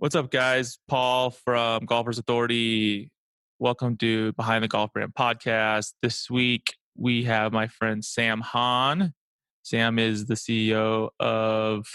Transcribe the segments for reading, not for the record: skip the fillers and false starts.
What's up, guys? Paul from Golfers Authority. Welcome to Behind the Golf Brand podcast. This week, we have my friend Sam Hahn. Sam is the CEO of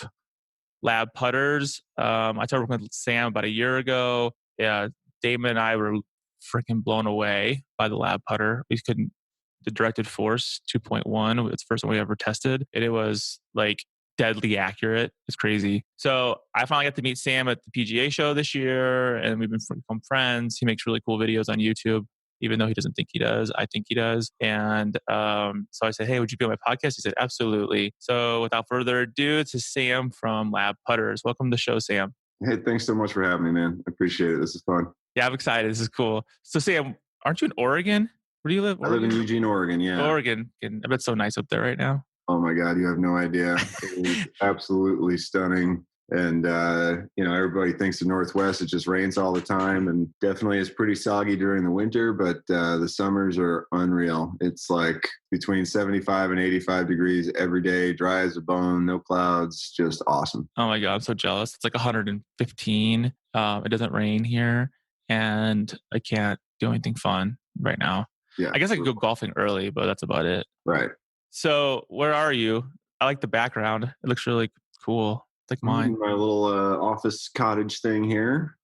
L.A.B putters. I started working with Sam about a year ago. Yeah, Damon and I were freaking blown away by the L.A.B putter. The directed force 2.1, it's the first one we ever tested. And it was like deadly accurate. It's crazy. So I finally got to meet Sam at the PGA show this year, and we've become friends. He makes really cool videos on YouTube, even though he doesn't think he does. I think he does. And so I said, hey, would you be on my podcast? He said, absolutely. So without further ado, it's Sam from L.A.B putters. Welcome to the show, Sam. Hey, thanks so much for having me, man. I appreciate it. This is fun. Yeah, I'm excited. This is cool. So Sam, aren't you in Oregon? Where do you live? I live in Eugene, Oregon. Yeah. Oregon. I bet it's so nice up there right now. Oh my God, you have no idea. It is absolutely stunning. And, everybody thinks the Northwest, it just rains all the time. And definitely it's pretty soggy during the winter, but the summers are unreal. It's like between 75 and 85 degrees every day, dry as a bone, no clouds, just awesome. Oh my God, I'm so jealous. It's like 115. It doesn't rain here, and I can't do anything fun right now. Yeah, I guess I could go golfing early, but that's about it. Right. So where are you? I like the background. It looks really cool. It's like mine. My little office cottage thing here.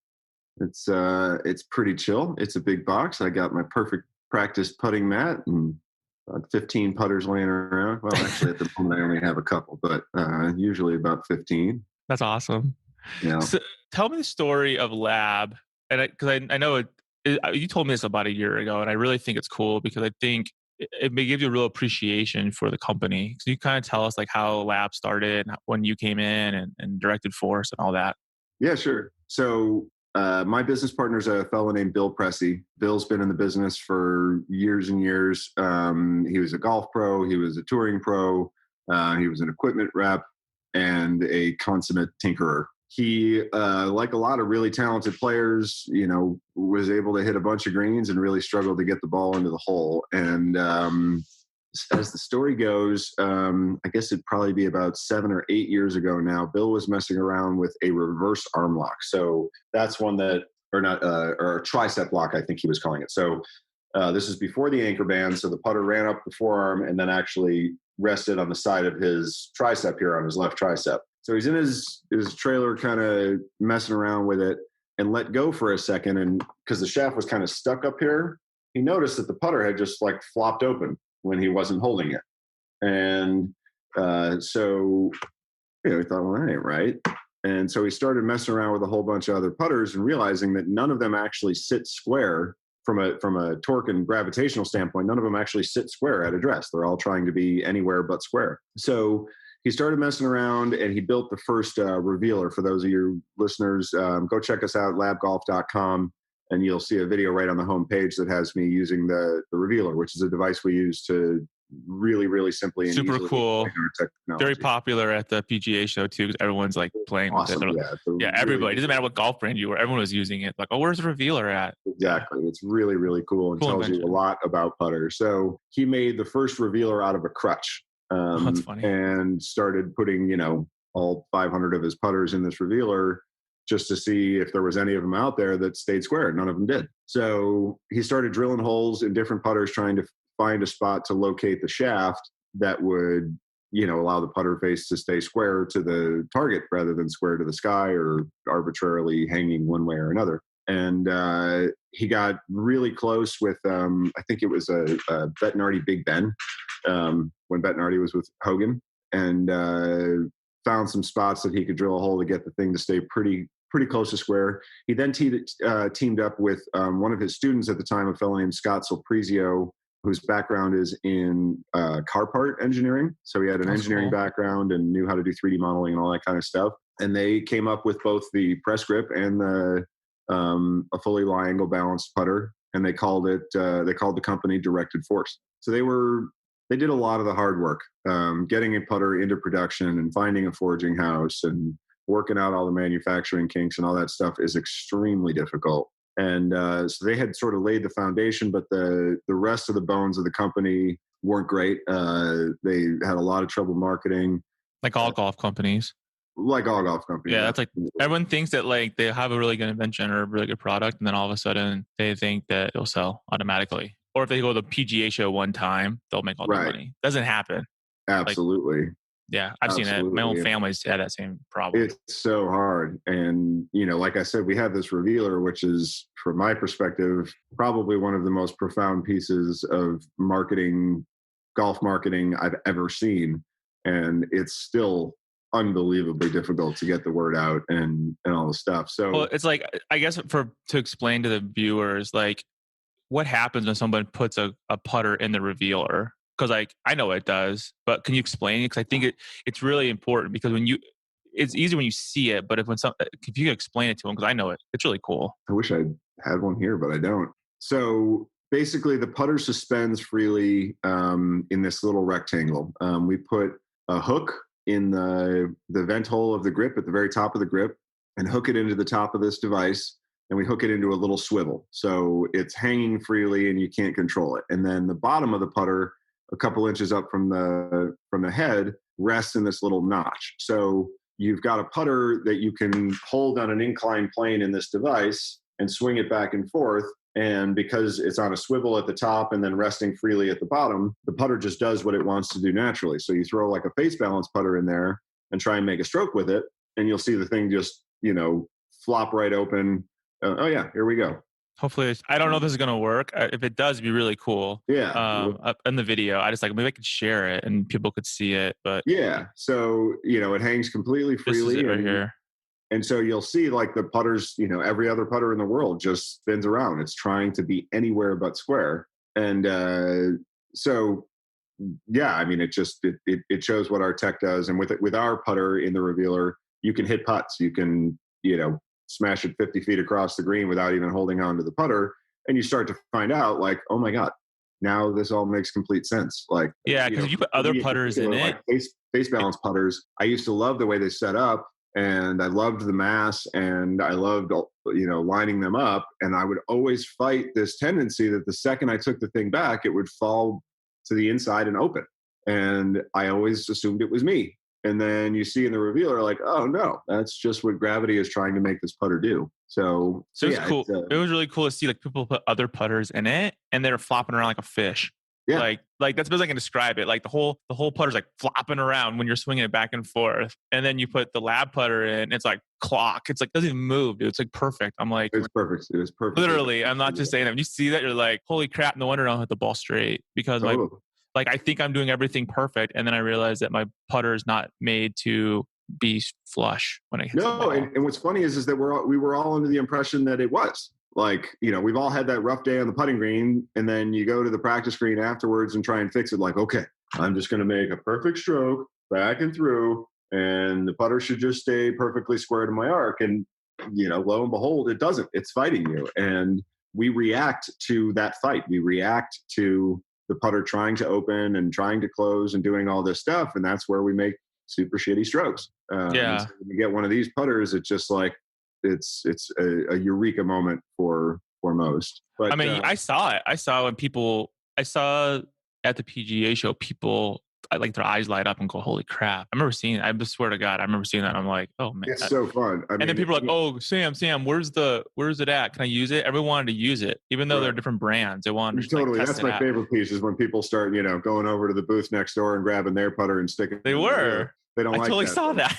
It's pretty chill. It's a big box. I got my perfect practice putting mat and 15 putters laying around. Well, actually at the moment I only have a couple, but usually about 15. That's awesome. Yeah. So tell me the story of L.A.B. And because I know you told me this about a year ago, and I really think it's cool because I think it may give you a real appreciation for the company. So you kind of tell us like how L.A.B started, when you came in and directed force and all that. Yeah, sure. So my business partner is a fellow named Bill Pressey. Bill's been in the business for years and years. He was a golf pro. He was a touring pro. He was an equipment rep and a consummate tinkerer. He, like a lot of really talented players, was able to hit a bunch of greens and really struggled to get the ball into the hole. And as the story goes, I guess it'd probably be about 7 or 8 years ago now, Bill was messing around with a reverse arm lock. So that's one or a tricep lock, I think he was calling it. So this is before the anchor band. So the putter ran up the forearm and then actually rested on the side of his tricep here on his left tricep. So he's in his trailer kind of messing around with it and let go for a second. And because the shaft was kind of stuck up here, he noticed that the putter had just like flopped open when he wasn't holding it. And so he thought, well, that ain't right. And so he started messing around with a whole bunch of other putters and realizing that none of them actually sit square from a torque and gravitational standpoint. None of them actually sit square at address. They're all trying to be anywhere but square. So he started messing around and he built the first revealer. For those of you listeners, go check us out, labgolf.com, and you'll see a video right on the homepage that has me using the revealer, which is a device we use to really, really simply and super cool. Technology. Very popular at the PGA show too, because everyone's like playing awesome. with it. Yeah, everybody. It doesn't matter what golf brand you were. Everyone was using it. Like, oh, where's the revealer at? Exactly. It's really, really cool and tells you a lot about putters. So he made the first revealer out of a crutch. That's funny. And started putting, all 500 of his putters in this revealer just to see if there was any of them out there that stayed square. None of them did. So he started drilling holes in different putters, trying to find a spot to locate the shaft that would, allow the putter face to stay square to the target rather than square to the sky or arbitrarily hanging one way or another. And he got really close with, I think it was a Bettinardi Big Ben, when Bettinardi was with Hogan, and found some spots that he could drill a hole to get the thing to stay pretty close to square. He then teamed up with one of his students at the time, a fellow named Scott Sulprizio, whose background is in car part engineering. So he had an engineering background and knew how to do 3D modeling and all that kind of stuff. And they came up with both the press grip and a fully lie angle balanced putter, and they called the company Directed Force. So they did a lot of the hard work, getting a putter into production and finding a forging house and working out all the manufacturing kinks and all that stuff is extremely difficult. And so they had sort of laid the foundation, but the rest of the bones of the company weren't great. They had a lot of trouble marketing. Like all golf companies. like all golf companies. Yeah, that's like everyone thinks that like they have a really good invention or a really good product, and then all of a sudden they think that it'll sell automatically. Or if they go to the PGA show one time, they'll make all their Right. money. Doesn't happen. Like, Absolutely. yeah, I've seen it. My own Absolutely. family's had that same problem. It's so hard. And, like I said, we have this revealer, which is, from my perspective, probably one of the most profound pieces of marketing, golf marketing I've ever seen. And it's still unbelievably difficult to get the word out and all the stuff. So, Well, it's like, I guess to explain to the viewers, like what happens when someone puts a putter in the revealer? Because like I know what it does, but can you explain it? Because I think it's really important because it's easy when you see it, but if you can explain it to them, because I know it, it's really cool. I wish I had one here, but I don't. So basically, the putter suspends freely in this little rectangle. We put a hook in the vent hole of the grip at the very top of the grip and hook it into the top of this device. And we hook it into a little swivel. So it's hanging freely and you can't control it. And then the bottom of the putter, a couple inches up from the head, rests in this little notch. So you've got a putter that you can hold on an inclined plane in this device and swing it back and forth. And because it's on a swivel at the top and then resting freely at the bottom, the putter just does what it wants to do naturally. So you throw like a face balance putter in there and try and make a stroke with it, and you'll see the thing just, flop right open. Oh yeah, here we go. Hopefully, I don't know if this is going to work. If it does, it'd be really cool. Yeah. Up in the video, I just like maybe I could share it and people could see it. But yeah, so it hangs completely freely. This is it right here. And so you'll see like the putters, every other putter in the world just spins around. It's trying to be anywhere but square. And so, yeah, I mean, it shows what our tech does. And with our putter in the revealer, you can hit putts. You can, smash it 50 feet across the green without even holding on to the putter. And you start to find out like, oh my God, now this all makes complete sense. Like, yeah, because you put other putters in it. Like face balance putters. I used to love the way they set up. And I loved the mass and I loved, lining them up. And I would always fight this tendency that the second I took the thing back, it would fall to the inside and open. And I always assumed it was me. And then you see in the revealer, like, oh no, that's just what gravity is trying to make this putter do. So it's yeah, cool. It was really cool to see like people put other putters in it and they're flopping around like a fish. Yeah. Like that's the best I can describe it. Like the whole putter's like flopping around when you're swinging it back and forth. And then you put the L.A.B putter in, it's like clock. It's like doesn't even move, dude. It's like perfect. I'm like, it's perfect. It was perfect. Literally, I'm not just saying that. When you see that, you're like, holy crap! No wonder I don't hit the ball straight because like I think I'm doing everything perfect, and then I realize that my putter is not made to be flush when it hits the ball. And what's funny is that we were all under the impression that it was. Like, we've all had that rough day on the putting green, and then you go to the practice green afterwards and try and fix it. Like, okay, I'm just going to make a perfect stroke back and through, and the putter should just stay perfectly square to my arc. And, lo and behold, it doesn't. It's fighting you. And we react to that fight. We react to the putter trying to open and trying to close and doing all this stuff. And that's where we make super shitty strokes. So when you get one of these putters, it's just like, it's a eureka moment for most. But I mean, I saw it. I saw at the PGA show, people like their eyes light up and go, "Holy crap!" I remember seeing it. I just swear to God, I remember seeing that. And I'm like, "Oh man, it's so fun!" And then people are like, "Oh, Sam, where's it at? Can I use it?" Everyone wanted to use it, even though they're different brands. They wanted to totally. Like, that's my favorite piece is when people start, going over to the booth next door and grabbing their putter and sticking. They were. They don't. I totally saw that.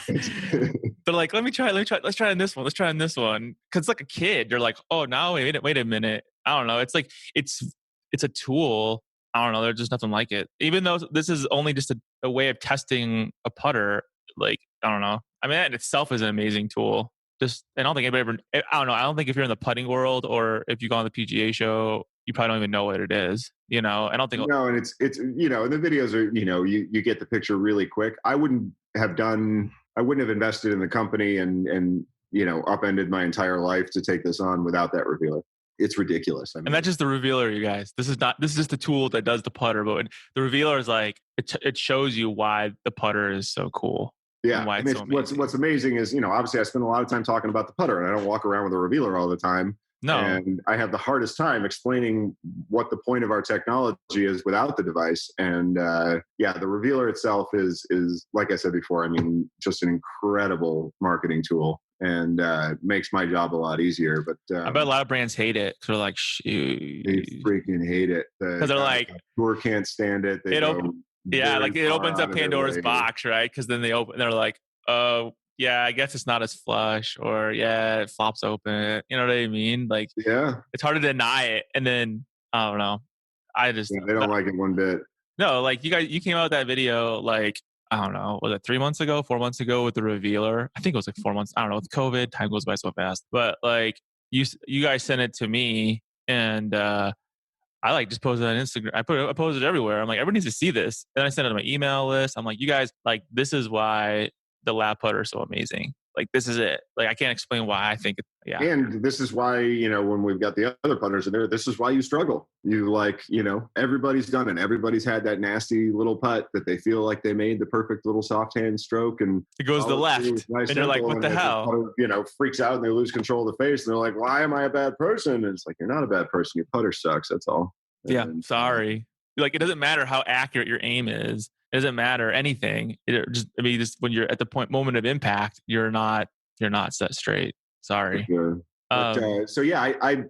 They're like, "Let me try. Let's try on this one. Let's try on this one." Because it's like a kid. You're like, "Oh, now wait a minute." I don't know. It's like it's a tool. I don't know. There's just nothing like it. Even though this is only just a way of testing a putter, like, I don't know. I mean, that in itself is an amazing tool. I don't think anybody ever, I don't know. I don't think if you're in the putting world or if you go on the PGA show, you probably don't even know what it is. I don't think. No, and it's and the videos are, you get the picture really quick. I wouldn't have invested in the company and upended my entire life to take this on without that revealer. It's ridiculous. I mean, and that's just the revealer, you guys. This is just the tool that does the putter, but the revealer is like, it shows you why the putter is so cool. Yeah. Why it's so amazing. What's amazing is, obviously I spend a lot of time talking about the putter and I don't walk around with a revealer all the time. No. And I have the hardest time explaining what the point of our technology is without the device. And the revealer itself is like I said before, I mean, just an incredible marketing tool, and makes my job a lot easier. But I bet a lot of brands hate it. They're like, they shoot. freaking hate it. Because The they're guys like, on tour can't stand it. They it go op- yeah, very like it far opens out up of their Pandora's way. box, right? Because then they're like, oh, yeah, I guess it's not as flush, or yeah, it flops open. You know what I mean? Like, Yeah, it's hard to deny it. And then, I don't know. I just, yeah, they don't like it one bit. no, like you came out with that video, like, I don't know, was it 3 months ago, 4 months ago with the revealer? I think it was like 4 months. I don't know. With COVID, time goes by so fast. But like, you guys sent it to me, and I like just posted it on Instagram. I posted it everywhere. I'm like, everyone needs to see this. Then I sent it to my email list. I'm like, you guys, like, this is why the lab putter is so amazing. Like, this is it. Like, I can't explain why I think it. Yeah. And this is why, when we've got the other putters in there, this is why you struggle. You like, everybody's done it. Everybody's had that nasty little putt that they feel like they made the perfect little soft hand stroke, and It goes to the left. nice And you're like, what the hell? putter, freaks out and they lose control of the face, and they're like, why am I a bad person? And it's like, you're not a bad person. Your putter sucks. That's all. Yeah. And, Sorry. Like, it doesn't matter how accurate your aim is. It doesn't matter anything. Just when you're at the moment of impact, you're not set straight. Sorry. Sure. But, I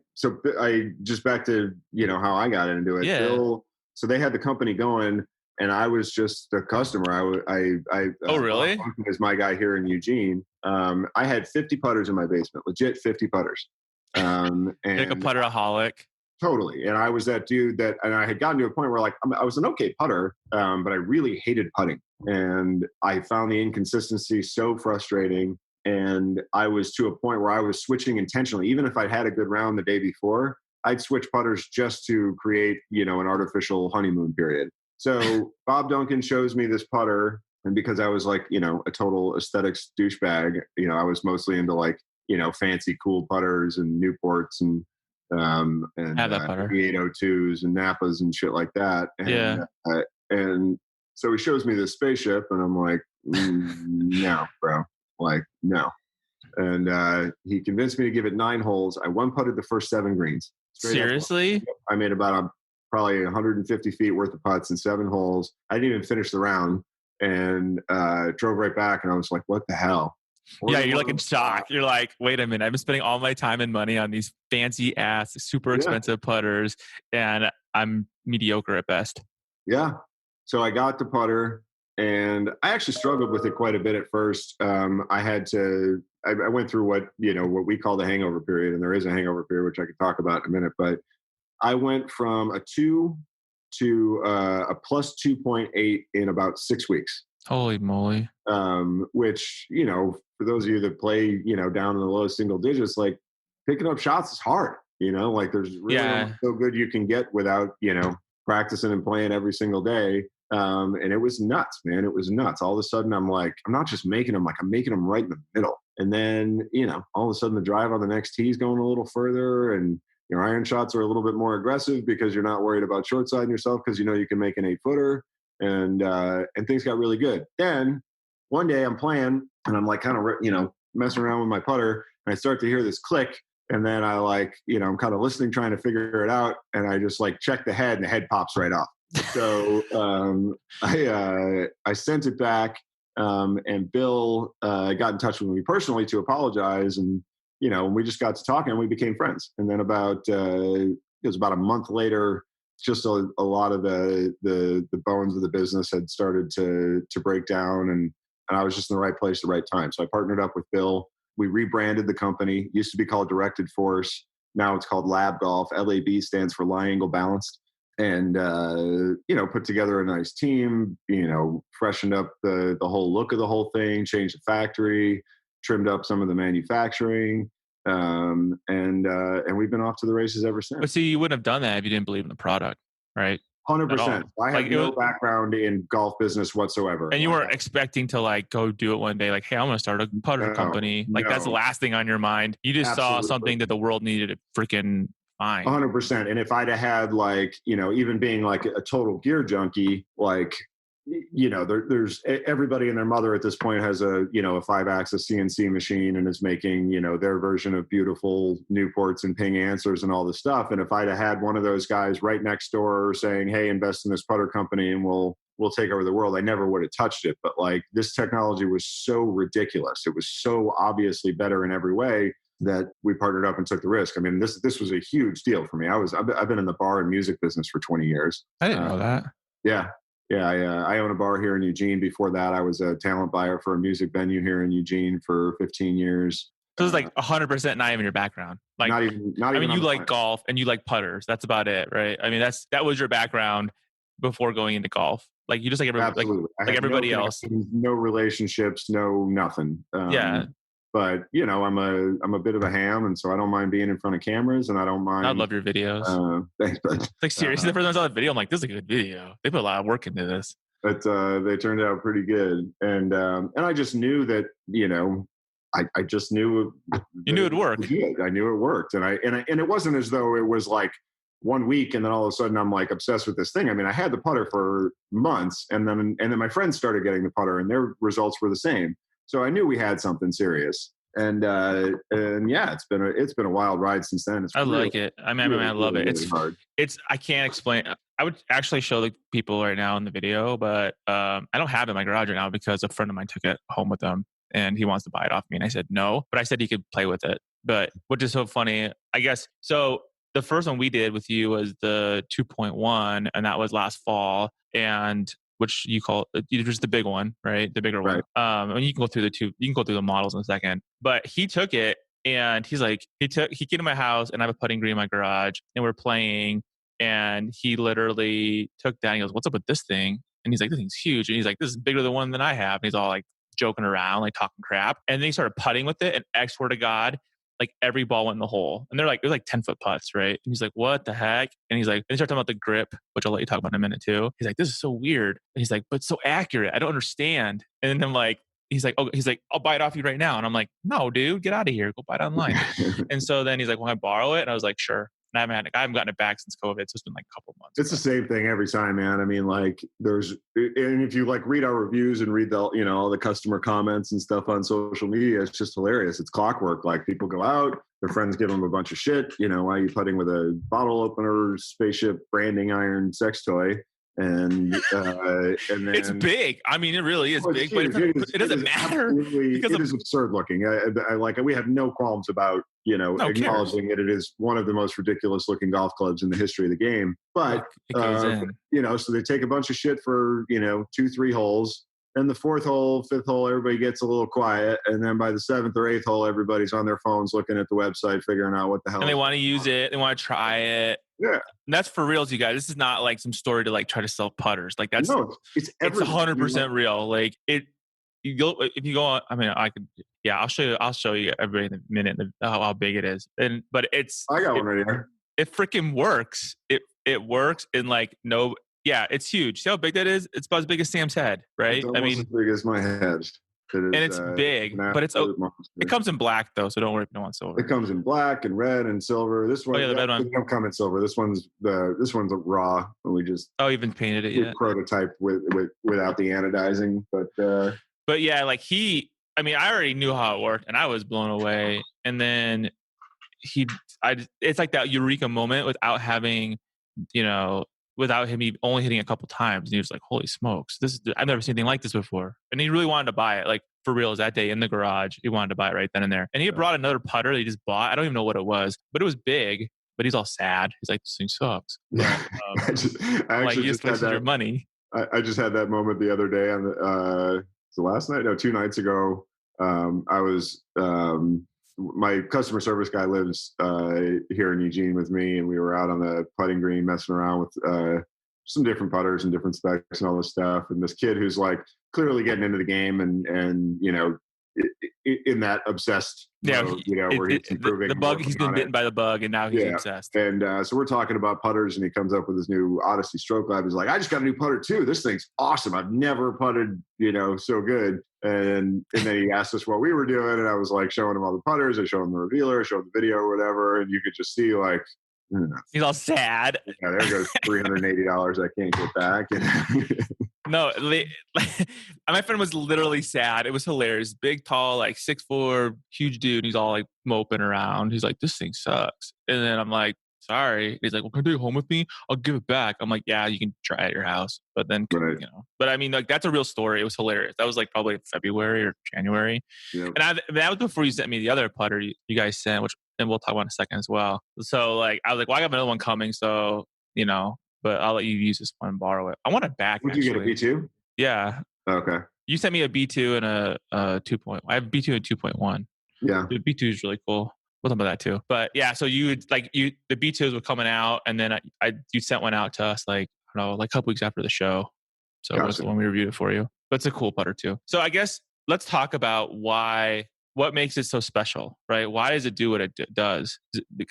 just back to how I got into it. Yeah. Bill, so they had the company going, and I was just a customer. Oh, really? Is my guy here in Eugene. I had 50 putters in my basement, legit 50 putters. And like a putteraholic. Totally. And I was that dude and I had gotten to a point where, like, I was an okay putter, but I really hated putting. And I found the inconsistency so frustrating. And I was to a point where I was switching intentionally. Even if I'd had a good round the day before, I'd switch putters just to create, an artificial honeymoon period. So Bob Duncan shows me this putter. And because I was like, a total aesthetics douchebag, I was mostly into like, fancy, cool putters and Newports and Have that putter. 802s and Napas and shit like that. And, Yeah. And so he shows me this spaceship, and I'm like, no, bro. Like, no. And he convinced me to give it 9 holes. I one putted the first 7 greens. Seriously? I made about probably 150 feet worth of putts in 7 holes. I didn't even finish the round, and drove right back. And I was like, what the hell? Yeah, you're like in shock. You're like, wait a minute, I've been spending all my time and money on these fancy ass, super expensive putters, and I'm mediocre at best. Yeah. So I got the putter, and I actually struggled with it quite a bit at first. I went through what we call the hangover period, and there is a hangover period, which I could talk about in a minute, but I went from a 2 to a plus 2.8 in about 6 weeks. Holy moly. Which, for those of you that play, down in the low single digits, like, picking up shots is hard, like, there's really so good you can get without, practicing and playing every single day. And it was nuts, man. It was nuts. All of a sudden I'm like, I'm not just making them, like, I'm making them right in the middle. And then, all of a sudden the drive on the next tee is going a little further, and your iron shots are a little bit more aggressive because you're not worried about short siding yourself, because you can make an 8-footer. And things got really good. Then one day I'm playing, and I'm like kind of, messing around with my putter, and I start to hear this click. And then I I'm kind of listening, trying to figure it out. And I just like check the head, and the head pops right off. So I sent it back, and Bill got in touch with me personally to apologize. And, we just got to talking, and we became friends. And then it was about a month later, just a lot of the bones of the business had started to break down, and I was just in the right place at the right time. So I partnered up with Bill. We rebranded the company. It used to be called Directed Force. Now it's called L.A.B Golf. L.A.B stands for Lie Angle Balanced. And, put together a nice team, freshened up the whole look of the whole thing, changed the factory, trimmed up some of the manufacturing. And we've been off to the races ever since. But see, you wouldn't have done that if you didn't believe in the product, right? 100%. I have no background in golf business whatsoever. And you weren't expecting to go do it one day, like, hey, I'm going to start a putter company. That's the last thing on your mind. You just saw something that the world needed to freaking find. 100%. And if I'd have had even being like a total gear junkie, there's everybody and their mother at this point has a 5-axis CNC machine and is making, their version of beautiful Newports and ping answers and all this stuff. And if I'd have had one of those guys right next door saying, hey, invest in this putter company and we'll take over the world, I never would have touched it. But like, this technology was so ridiculous. It was so obviously better in every way that we partnered up and took the risk. I mean, this was a huge deal for me. I've been in the bar and music business for 20 years. I didn't know that. Yeah. Yeah, I own a bar here in Eugene. Before that, I was a talent buyer for a music venue here in Eugene for 15 years. So it's like 100% not even your background. Like, not even. I mean, you like planet. golf and you like putters. That's about it, right? I mean, that was your background before going into golf. Like you just like everybody, like everybody else. No relationships, no nothing. Yeah. But I'm a bit of a ham, and so I don't mind being in front of cameras, and I don't mind. I love your videos. Thanks, but like seriously, the first time I saw the video, I'm like, this is a good video. They put a lot of work into this. But they turned out pretty good, and I just knew that I just knew you knew it'd work. I knew it worked, and it wasn't as though it was like 1 week and then all of a sudden I'm like obsessed with this thing. I mean, I had the putter for months, and then my friends started getting the putter, and their results were the same. So I knew we had something serious, and yeah, it's been a wild ride since then. I like it. I mean, I love it. Really hard. I can't explain. I would actually show the people right now in the video, but I don't have it in my garage right now because a friend of mine took it home with them and he wants to buy it off me. And I said no, but I said he could play with it. But which is so funny, I guess. So the first one we did with you was the 2.1, and that was last fall. And which you call just the big one, right? The bigger one. And you can go through the models in a second. But he took it and he's like, he came to my house and I have a putting green in my garage and we're playing. And he literally took that and he goes, what's up with this thing? And he's like, this thing's huge. And he's like, this is bigger than one than I have. And he's all like joking around, like talking crap. And then he started putting with it. And I swear to God, like every ball went in the hole. And they're like 10-foot putts, right? And he's like, what the heck? And he's like, and he started talking about the grip, which I'll let you talk about in a minute too. He's like, this is so weird. And he's like, but so accurate. I don't understand. And then I'm like, he's like, I'll buy it off you right now. And I'm like, no, dude, get out of here. Go buy it online. And so then he's like, well, I borrow it. And I was like, sure. And I haven't gotten it back since COVID. So it's been like a couple of months. It's the same thing every time, man. I mean, like and if you like read our reviews and read the, all the customer comments and stuff on social media, it's just hilarious. It's clockwork. Like people go out, their friends give them a bunch of shit. Why are you putting with a bottle opener, spaceship, branding iron, sex toy? And then it's big. I mean, it really is big, but it doesn't matter because it is absurd looking. I like. We have no qualms about acknowledging it. It is one of the most ridiculous looking golf clubs in the history of the game. But so they take a bunch of shit for 2-3 holes. And the 4th hole, 5th hole, everybody gets a little quiet. And then by the 7th or 8th hole, everybody's on their phones looking at the website, figuring out what the hell. And they want to use it. They want to try it. Yeah. And that's for reals, you guys. This is not like some story to like try to sell putters. Like it's 100% real. Like if you go on, I mean, I'll show you everybody in a minute how big it is. But I got one right here. It freaking works. It works in like no. Yeah, it's huge. See how big that is? It's about as big as Sam's head, right? It's almost as big as my head. And it's big, but it comes in black though, so don't worry if you don't want silver. It comes in black and red and silver. This one, the red one don't come in silver. This one's a raw. We just even painted it yet. Prototype without the anodizing, but yeah, like I already knew how it worked, and I was blown away. And then it's like that eureka moment without having, without him only hitting a couple times. And he was like, holy smokes, I've never seen anything like this before. And he really wanted to buy it, like for real, that day in the garage. He wanted to buy it right then and there. And he brought another putter that he just bought. I don't even know what it was, but it was big, but he's all sad. He's like, this thing sucks. But, I you just wasted your money. I just had that moment the other day last night? No, 2 nights ago. I was, my customer service guy lives here in Eugene with me, and we were out on the putting green messing around with some different putters and different specs and all this stuff. And this kid who's like clearly getting into the game and in that obsessed mode, where he's improving. The bug, he's been bitten by the bug, and now he's obsessed. And so we're talking about putters, and he comes up with his new Odyssey Stroke Lab. He's like, I just got a new putter too. This thing's awesome. I've never putted, so good. And then he asked us what we were doing, and I was like showing him all the putters. I showed him the revealer, I showed him the video or whatever, and you could just see like, he's all sad. Yeah, there goes $380 I can't get back. No, my friend was literally sad. It was hilarious. Big, tall, like 6'4", huge dude. He's all like moping around. He's like, "This thing sucks." And then I'm like, "Sorry." He's like, "Well, can you take it home with me? I'll give it back." I'm like, "Yeah, you can try it at your house." But then, Right. But I mean, like that's a real story. It was hilarious. That was like probably February or January. Yep. And that was before you sent me the other putter you guys sent, which and we'll talk about in a second as well. So like I was like, well, I got another one coming, so but I'll let you use this one and borrow it. I want it back Would you get a actually. B2? Yeah. Okay. You sent me a B2 and a 2. I have B2 and 2.1. Yeah. The B2 is really cool. We'll talk about that too. But yeah, so the B2s were coming out, and then you sent one out to us like I don't know, like a couple weeks after the show. So it was Gotcha. the one we reviewed it for you. But it's a cool putter too. So I guess let's talk about what makes it so special, right? Why does it do what it does?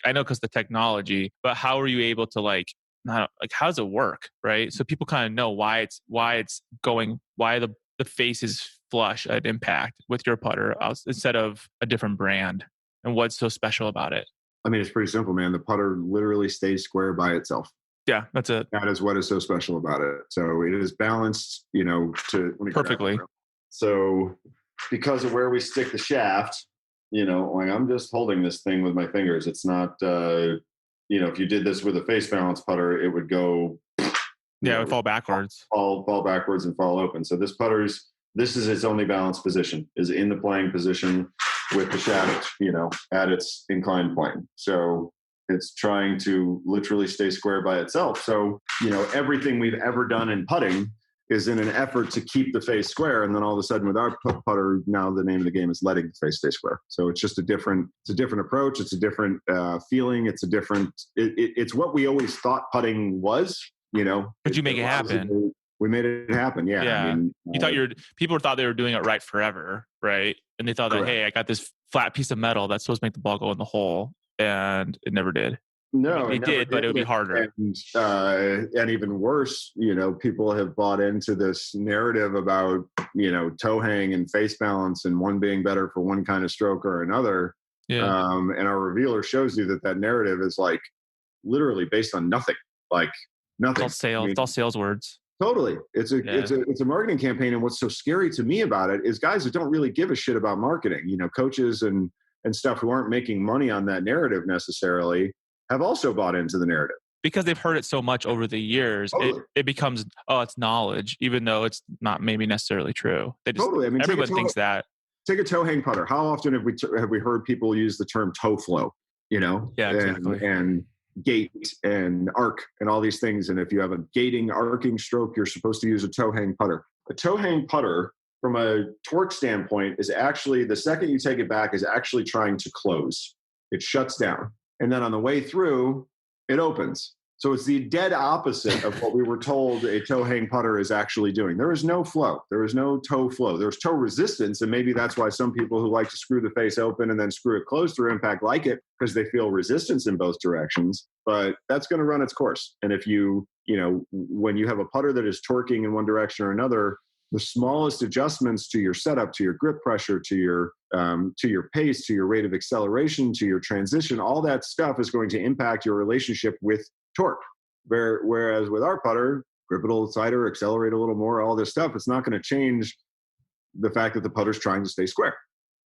I know because the technology, but how are you able to how does it work, right? So people kind of know why the face is flush at impact with your putter instead of a different brand, and what's so special about it. I mean, it's pretty simple, man. The putter literally stays square by itself. Yeah, that's it. That is what is so special about it. So it is balanced, Perfectly. So because of where we stick the shaft, like I'm just holding this thing with my fingers. It's not, if you did this with a face balance putter, it would go. Yeah, it would fall backwards. Fall backwards and fall open. So this is its only balanced position, is in the playing position with the shaft, at its inclined plane. So it's trying to literally stay square by itself. So, everything we've ever done in putting is in an effort to keep the face square. And then all of a sudden with our putter, now the name of the game is letting the face stay square. So it's just a different approach. It's a different feeling. It's what we always thought putting was, But you make it happen. We made it happen. Yeah. Yeah. I mean, people thought they were doing it right forever. Right. And they thought that, hey, I got this flat piece of metal that's supposed to make the ball go in the hole. And it never did. No, it did, but it would be harder. And even worse, people have bought into this narrative about, toe hang and face balance and one being better for one kind of stroke or another. Yeah. And our revealer shows you that narrative is like literally based on nothing, like nothing. It's all sales. It's all sales words. Totally. It's a marketing campaign. And what's so scary to me about it is guys that don't really give a shit about marketing, coaches and stuff who aren't making money on that narrative necessarily have also bought into the narrative. Because they've heard it so much over the years, totally. It becomes, it's knowledge, even though it's not maybe necessarily true. Totally. I mean, everyone thinks that. Take a toe hang putter. How often have we heard people use the term toe flow, Yeah, exactly. And gate and arc and all these things. And if you have a gating, arcing stroke, you're supposed to use a toe hang putter. A toe hang putter, from a torque standpoint, is actually, the second you take it back, is actually trying to close. It shuts down. And then on the way through, it opens. So it's the dead opposite of what we were told a toe hang putter is actually doing. There is no flow. There is no toe flow. There's toe resistance. And maybe that's why some people who like to screw the face open and then screw it closed through impact like it, because they feel resistance in both directions. But that's going to run its course. And if when you have a putter that is torquing in one direction or another, the smallest adjustments to your setup, to your grip pressure, to your pace, to your rate of acceleration, to your transition, all that stuff is going to impact your relationship with torque. Whereas with our putter, grip it a little tighter, accelerate a little more, all this stuff, it's not going to change the fact that the putter's trying to stay square.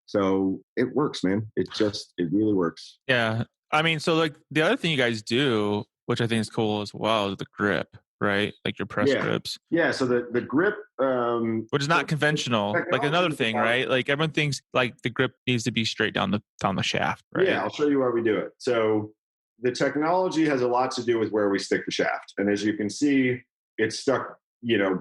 So it works, man. It really works. Yeah. I mean, so like the other thing you guys do, which I think is cool as well, is the grip, right? Like your press grips. Yeah. So the grip, which is not conventional. Like another thing, right? Like everyone thinks like the grip needs to be straight down the shaft, right? Yeah. I'll show you why we do it. So the technology has a lot to do with where we stick the shaft. And as you can see, it's stuck,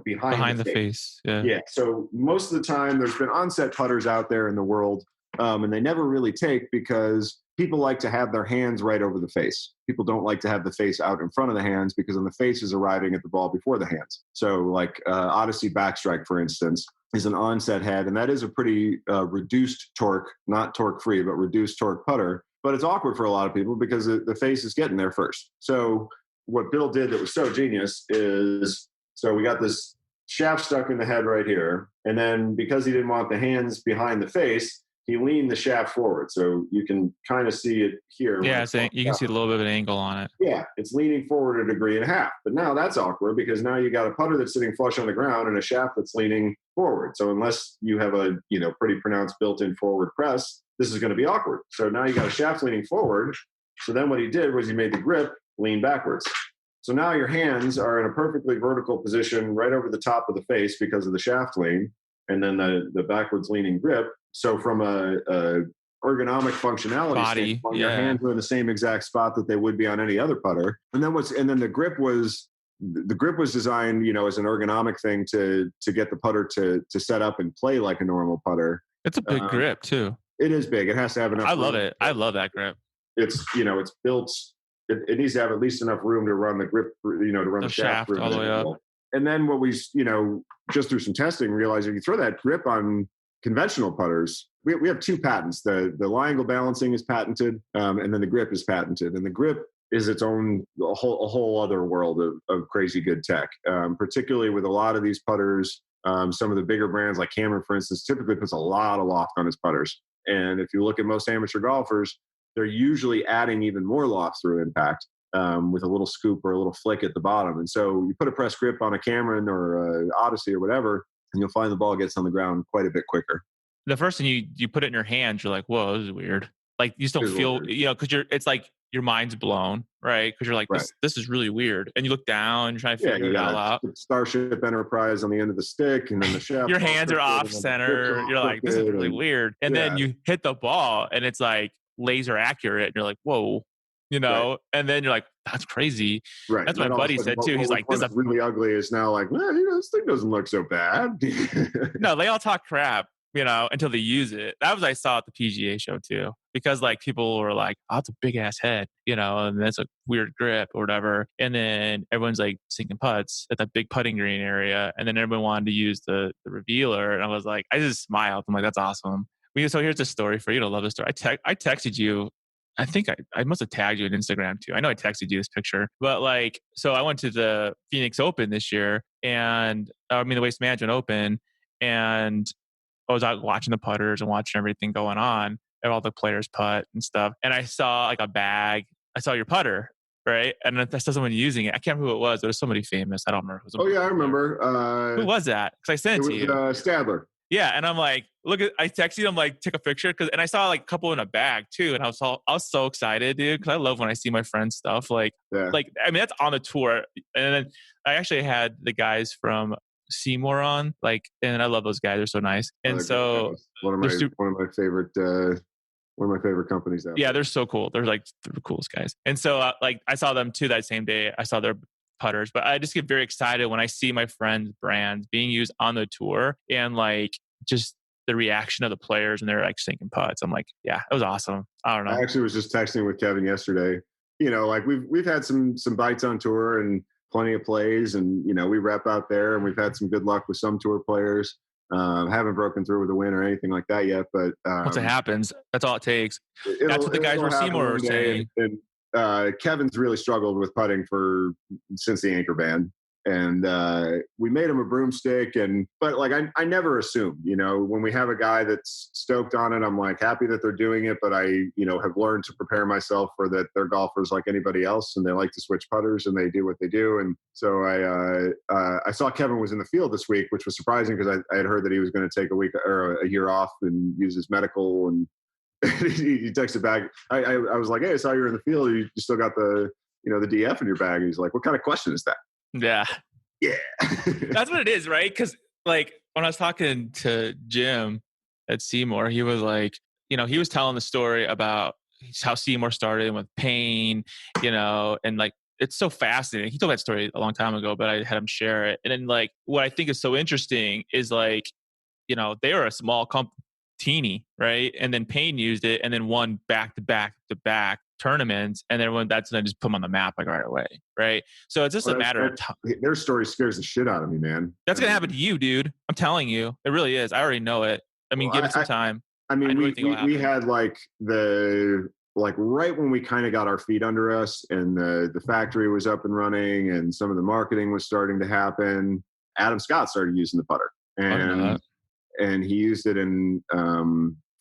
behind the face. Yeah. Yeah. So most of the time there's been onset putters out there in the world, and they never really take because people like to have their hands right over the face. People don't like to have the face out in front of the hands because then the face is arriving at the ball before the hands. So like Odyssey Backstrike, for instance, is an onset head, and that is a pretty reduced torque, not torque free, but reduced torque putter. But it's awkward for a lot of people because the face is getting there first. So what Bill did that was so genius is, so we got this shaft stuck in the head right here. And then because he didn't want the hands behind the face, he leaned the shaft forward. So you can kind of see it here. Yeah, so you can see a little bit of an angle on it. Yeah, it's leaning forward a degree and a half. But now that's awkward because now you got a putter that's sitting flush on the ground and a shaft that's leaning forward. So unless you have a pretty pronounced built-in forward press, this is going to be awkward. So now you got a shaft leaning forward. So then what he did was he made the grip lean backwards. So now your hands are in a perfectly vertical position right over the top of the face because of the shaft lean, and then the backwards leaning grip. So from a ergonomic functionality standpoint, your hands are in the same exact spot that they would be on any other putter. And then the grip was designed, as an ergonomic thing to get the putter to set up and play like a normal putter. It's a big grip too. It is big. It has to have enough. I love it. I love that grip. It's it's built. It needs to have at least enough room to run the grip, to run the shaft all the way up. And then what we, just through some testing, realized if you throw that grip on conventional putters, we have 2 patents. The lie angle balancing is patented, and then the grip is patented. And the grip is its own a whole other world of crazy good tech. Particularly with a lot of these putters, some of the bigger brands like Cameron, for instance, typically puts a lot of loft on his putters. And if you look at most amateur golfers, they're usually adding even more loft through impact with a little scoop or a little flick at the bottom. And so you put a press grip on a Cameron or a Odyssey or whatever, and you'll find the ball gets on the ground quite a bit quicker. The first thing you put it in your hands, you're like, whoa, this is weird. Like you just don't feel, because it's like your mind's blown, right? Because you're like, this is really weird. And you look down, you're trying to figure it all out. Starship Enterprise on the end of the stick, and then the shaft. Your hands are off center. You're like, this is really weird. And then you hit the ball, and it's like laser accurate. And you're like, whoa, and then you're like, that's crazy. Right. That's what my buddy said too. He's like, this is really ugly. Is now like, well, this thing doesn't look so bad. No, they all talk crap, until they use it. That was I saw at the PGA show too, because like people were like, oh, it's a big ass head, and that's a weird grip or whatever. And then everyone's like sinking putts at that big putting green area. And then everyone wanted to use the revealer. And I was like, I just smiled. I'm like, that's awesome. So here's the story for you. You'll love this story. I texted you. I think I must have tagged you on Instagram too. I know I texted you this picture, but so I went to the Phoenix Open this year the Waste Management Open, and I was out watching the putters and watching everything going on and all the players putt and stuff. And I saw like a bag. I saw your putter, right? And I saw someone using it. I can't remember who it was. It was somebody famous. I don't remember. I remember. Who was that? Because I sent it to you. Stadler. Yeah, and I'm like, I texted you. I'm like, take a picture, and I saw like a couple in a bag too, and I was so excited, dude, because I love when I see my friends' stuff. That's on the tour, and then I actually had the guys from Seymour on, and I love those guys. They're so nice, and so one of my favorite companies out. Yeah, they're so cool. They're like the coolest guys, and so I saw them too that same day. I saw their putters, but I just get very excited when I see my friends' brands being used on the tour and just the reaction of the players and they're like sinking putts. I'm like, yeah, it was awesome. I don't know. I actually was just texting with Kevin yesterday. We've had some bites on tour and plenty of plays, and we rep out there, and we've had some good luck with some tour players. Haven't broken through with a win or anything like that yet, but once it happens, that's all it takes. That's what the guys from Seymour were saying. Kevin's really struggled with putting since the anchor ban, and we made him a broomstick. But I never assume, when we have a guy that's stoked on it, I'm like happy that they're doing it. But I, have learned to prepare myself for that. They're golfers like anybody else, and they like to switch putters, and they do what they do. And so I saw Kevin was in the field this week, which was surprising because I had heard that he was going to take a week or a year off and use his medical and. He texted back. I was like, hey, I saw you were in the field. You still got the the DF in your bag. And he's like, what kind of question is that? Yeah. That's what it is, right? Because when I was talking to Jim at Seymour, he was like, he was telling the story about how Seymour started with pain, and it's so fascinating. He told that story a long time ago, but I had him share it. And then what I think is so interesting is they were a small teeny, right? And then Payne used it and then won back-to-back tournaments. And then that's when I just put them on the map right away, right? So it's just a matter of time. Their story scares the shit out of me, man. That's going to happen to you, dude. I'm telling you. It really is. I already know it. Give it some time. We had right when we kind of got our feet under us and the factory was up and running and some of the marketing was starting to happen, Adam Scott started using the putter. And he used it in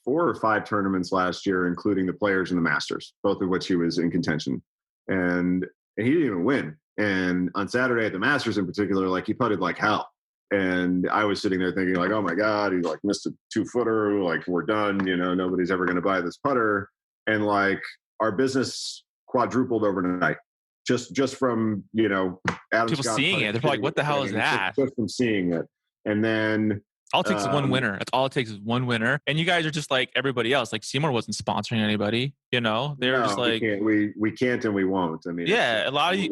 4 or 5 tournaments last year, including the Players and the Masters, both of which he was in contention. And he didn't even win. And on Saturday at the Masters in particular, like he putted like hell. And I was sitting there thinking like, oh my God, he like missed a 2-footer. Like we're done. Nobody's ever going to buy this putter. And like our business quadrupled overnight. Just from, Adam People Scott seeing it. They're like, what the hell is that? Just from seeing it. And then all it takes is one winner. That's all it takes is one winner. And you guys are just like everybody else. Like Seymour wasn't sponsoring anybody. They were just like, we can't and we won't. I mean, yeah, a lot of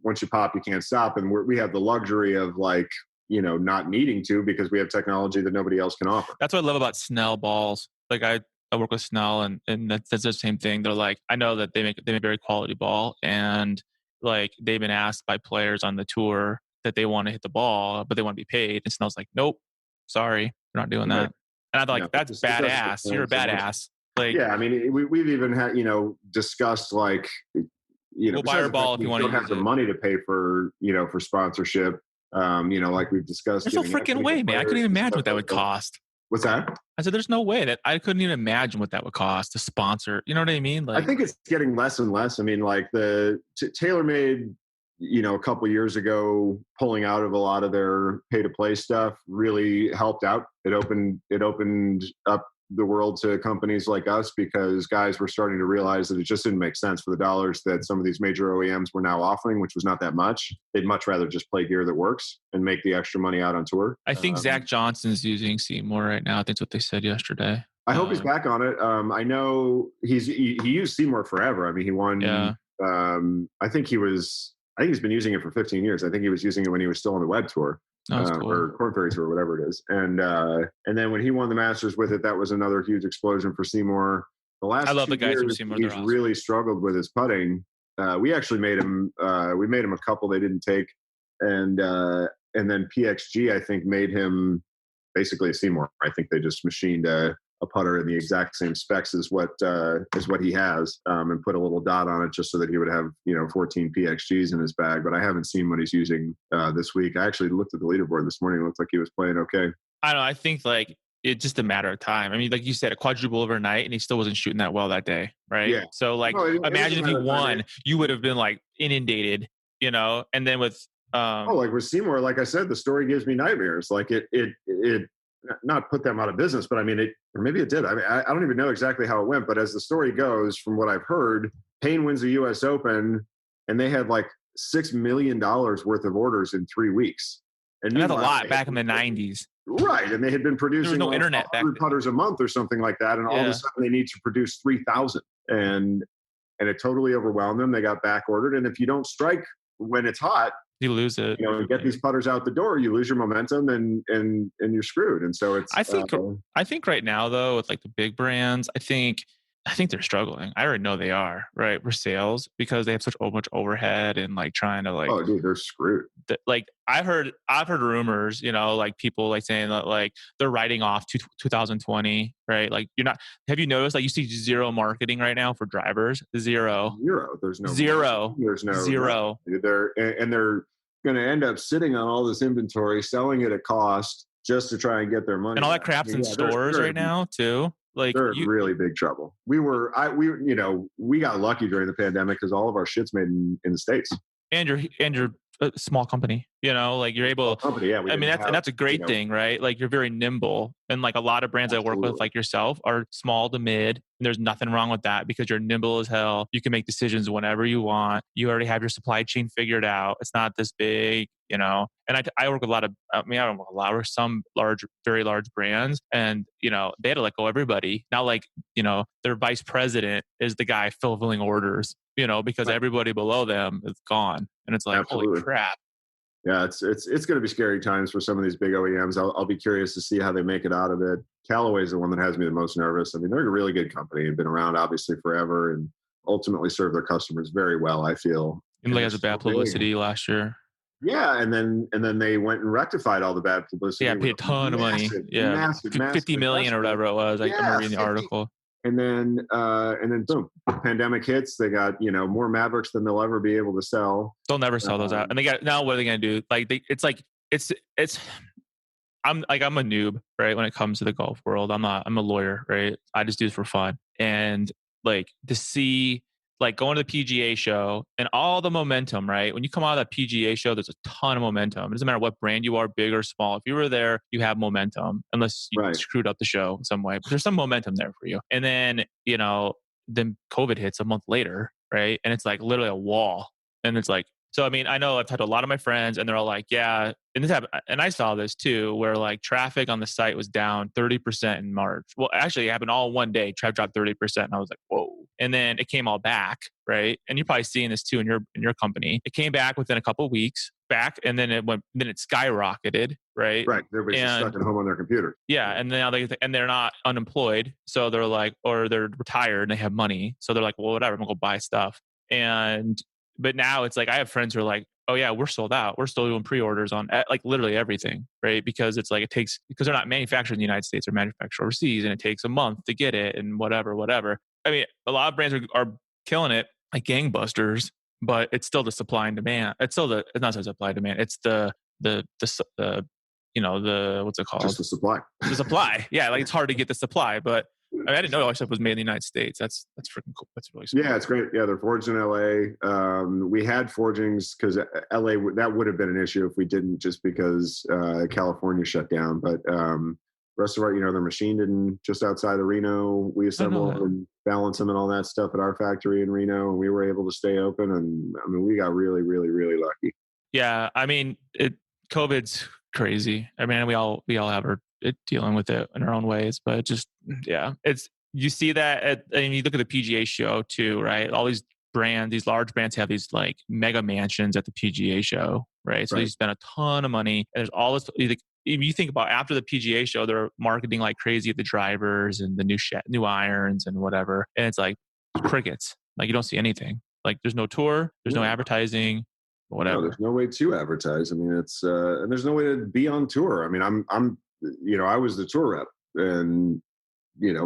once you pop, you can't stop. And we have the luxury of like, not needing to because we have technology that nobody else can offer. That's what I love about Snell balls. Like I work with Snell and that's the same thing. They're like, I know that they make very quality ball, and like they've been asked by players on the tour that they want to hit the ball, but they want to be paid. And Snell's like, nope, sorry, we're not doing that. And I'm like, that's badass. You're a badass. Like, yeah, I mean, we've even had, discussed like, we'll buy your ball if you want to use it. Don't have the money to pay for, for sponsorship. Like we've discussed. There's no freaking way, man. I couldn't even imagine what that would cost. What's that? I said, there's no way that I couldn't even imagine what that would cost to sponsor. You know what I mean? Like, I think it's getting less and less. I mean, like the TaylorMade, a couple of years ago, pulling out of a lot of their pay-to-play stuff really helped out. It opened up the world to companies like us because guys were starting to realize that it just didn't make sense for the dollars that some of these major OEMs were now offering, which was not that much. They'd much rather just play gear that works and make the extra money out on tour. I think Zach Johnson's using Seymour right now. I think that's what they said yesterday. I hope he's back on it. I know he used Seymour forever. I mean, he won. Yeah. I think he's been using it for 15 years. I think he was using it when he was still on the web tour. Cool. Or Corn Ferry Tour, whatever it is. And then when he won the Masters with it, that was another huge explosion for Seymour. I love the guys from Seymour. He's really struggled with his putting. We actually made him. We made him a couple they didn't take, and then PXG I think made him basically a Seymour. I think they just machined a putter in the exact same specs as what he has, and put a little dot on it just so that he would have 14 PXGs in his bag. But I haven't seen what he's using this week. I actually looked at the leaderboard this morning. It looked like he was playing okay. I don't know. I think like it's just a matter of time. I mean, like you said, a quadruple overnight, and he still wasn't shooting that well that day, right? Yeah. So like, imagine if he won, you would have been like inundated, and then with like with Seymour, like I said, the story gives me nightmares. Like it not put them out of business, but I mean, or maybe it did. I mean, I don't even know exactly how it went, but as the story goes, from what I've heard, Payne wins the U.S. Open, and they had like $6 million worth of orders in 3 weeks. And that's a lot back in the 90s. Right. And they had been producing no internet 100 putters a month or something like that. And all of a sudden they need to produce 3,000. And it totally overwhelmed them. They got back ordered. And if you don't strike when it's hot, you lose it. Get these putters out the door, you lose your momentum and you're screwed. And so it's, I think right now though, with like the big brands, I think they're struggling. I already know they are, right? For sales, because they have such much overhead and like trying to like, oh dude, they're screwed. Like I've heard rumors, like people like saying that like they're writing off 2020, right? Like have you noticed like you see zero marketing right now for drivers? Zero. There's no zero. There's no zero. They're going to end up sitting on all this inventory, selling it at cost just to try and get their money. And all that crap's in stores right now too. Like they're in really big trouble. We got lucky during the pandemic because all of our shit's made in the States. And you're a small company, like you're able. Company, yeah. I mean, that's a great thing, right? Like you're very nimble, and like a lot of brands I work with, like yourself, are small to mid. And there's nothing wrong with that because you're nimble as hell. You can make decisions whenever you want. You already have your supply chain figured out. It's not this big, And I work with I don't work a lot with some very large brands, and they had to let go everybody. Now, like their vice president is the guy fulfilling orders, because everybody below them is gone, and it's like, absolutely. Holy crap. Yeah, it's going to be scary times for some of these big OEMs. I'll be curious to see how they make it out of it. Callaway's the one that has me the most nervous. I mean, they're a really good company. They've been around obviously forever and ultimately serve their customers very well, I feel. And like has a bad publicity last year. Yeah, and then they went and rectified all the bad publicity. Yeah, paid a ton of money. Yeah, massive, 50 million or whatever it was. I remember reading the article. And then boom, pandemic hits. They got more Mavericks than they'll ever be able to sell. They'll never sell those out. And they got now. What are they going to do? Like it's I'm a noob, right? When it comes to the golf world, I'm a lawyer, right? I just do it for fun. And like to see like going to the PGA show and all the momentum, right? When you come out of that PGA show, there's a ton of momentum. It doesn't matter what brand you are, big or small. If you were there, you have momentum, unless you Right. screwed up the show in some way. But there's some momentum there for you. And then, then COVID hits a month later, right? And it's like literally a wall. And it's like, so I mean, I know I've talked to a lot of my friends, and they're all like, "Yeah," and this happened, and I saw this too, where like traffic on the site was down 30% in March. Well, actually, it happened all one day. Traffic dropped 30%, and I was like, "Whoa!" And then it came all back, right? And you're probably seeing this too in your company. It came back within a couple of weeks, back, and then it skyrocketed, right? Right. Everybody's just stuck And at home on their computer. yeah, and now they're not unemployed, so they're like, or they're retired and they have money, so they're like, well, whatever, I'm gonna go buy stuff. And but now it's like I have friends who are like, oh yeah, we're sold out. We're still doing pre-orders on like literally everything, right? Because it's like because they're not manufactured in the United States, or manufactured overseas, and it takes a month to get it, and whatever. I mean, a lot of brands are killing it like gangbusters, but it's still the supply and demand. It's not the supply and demand. It's the the what's it Just called? the supply. The supply. Yeah, like it's hard to get the supply, but I didn't know all that stuff was made in the United States. That's freaking cool. That's really smart. Yeah, it's great. Yeah, they're forged in LA. We had forgings because LA, that would have been an issue if we didn't, just because California shut down. But rest of our, they're machined in just outside of Reno. We I know assemble that. and balance them and all that stuff at our factory in Reno, and we were able to stay open. And I mean, we got really, really, really lucky. Yeah, I mean, COVID's crazy. I mean, we all have dealing with it in our own ways, but it just yeah, it's you see that and you look at the PGA show too, right? All these these large brands have these like mega mansions at the PGA show, right? So they Right. spend a ton of money. And there's all this. If you think about after the PGA show, they're marketing like crazy at the drivers and the new irons and whatever, and it's like crickets. Like you don't see anything. Like there's no tour, there's no No, advertising, no, there's whatever. no way to advertise. I mean, it's and there's no way to be on tour. I mean, I was the tour rep, and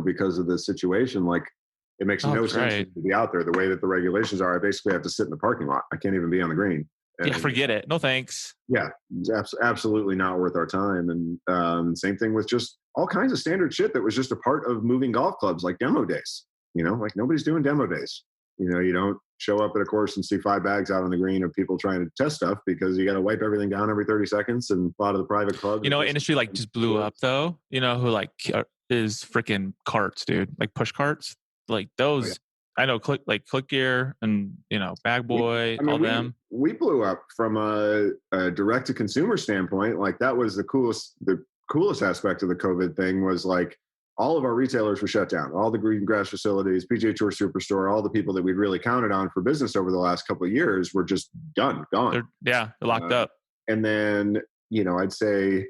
because of the situation, like it makes Oh, no that's sense right. to be out there. The way that the regulations are, I basically have to sit in the parking lot. I can't even be on the green. Yeah, And forget it. No thanks. yeah, it's absolutely not worth our time. And same thing with just all kinds of standard shit that was just a part of moving golf clubs, like demo days. Like nobody's doing demo days. You don't show up at a course and see 5 bags out on the green of people trying to test stuff, because you got to wipe everything down every 30 seconds. And a lot of the private clubs, Industry like just blew up though. Who like is freaking carts, dude. Like push carts, like oh, yeah. those. I know Click Gear and Bag Boy, I mean, all them. we blew up from a direct to consumer standpoint. Like that was the coolest aspect of the COVID thing, was like all of our retailers were shut down. All the green grass facilities, PGA Tour Superstore, all the people that we'd really counted on for business over the last couple of years were just gone. They're locked up. And then, I'd say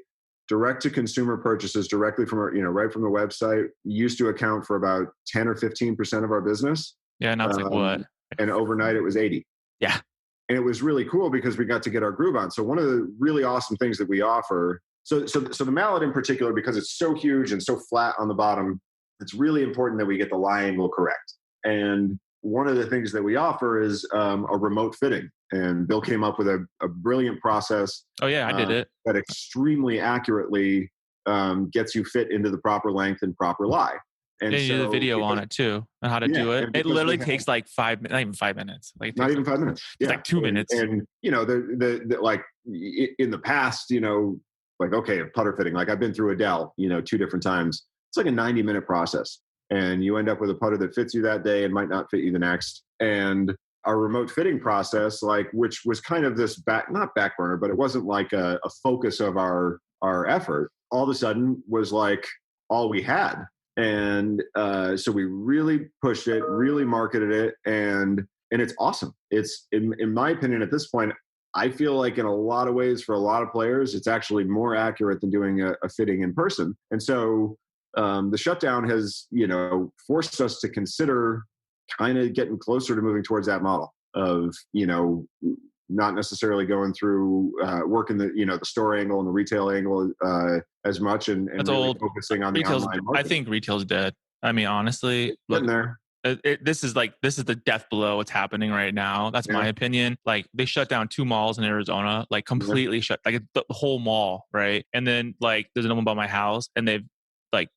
direct to consumer purchases directly from right from the website used to account for about 10 or 15% of our business. Yeah, now it's like what? And overnight it was 80. Yeah. And it was really cool because we got to get our groove on. So one of the really awesome things that we offer, so the mallet in particular, because it's so huge and so flat on the bottom, it's really important that we get the lie angle correct. And one of the things that we offer is a remote fitting. And Bill came up with a brilliant process. Oh yeah, I did it. That extremely accurately gets you fit into the proper length and proper lie. And Yeah, you did a video on it too, on how to do it. It literally takes like not even 5 minutes. Like not even 5 minutes. It's like 2 minutes. And the like in the past, like okay, putter fitting. Like I've been through Adele, 2 different times. It's like a 90-minute process, and you end up with a putter that fits you that day and might not fit you the next. And our remote fitting process, like which was kind of this not back burner, but it wasn't like a focus of our effort. All of a sudden was like all we had. And so we really pushed it, really marketed it, and it's awesome. It's in my opinion at this point, I feel like in a lot of ways for a lot of players, it's actually more accurate than doing a fitting in person. And so the shutdown has forced us to consider kind of getting closer to moving towards that model of not necessarily going through working the store angle and the retail angle as much, and really focusing on the online market. I think retail's dead. I mean, honestly, getting there. this is the death blow. What's happening right now? That's my Yeah. opinion. Like they shut down 2 malls in Arizona, like completely shut, like the whole mall, right? And then like there's another one by my house, and they've like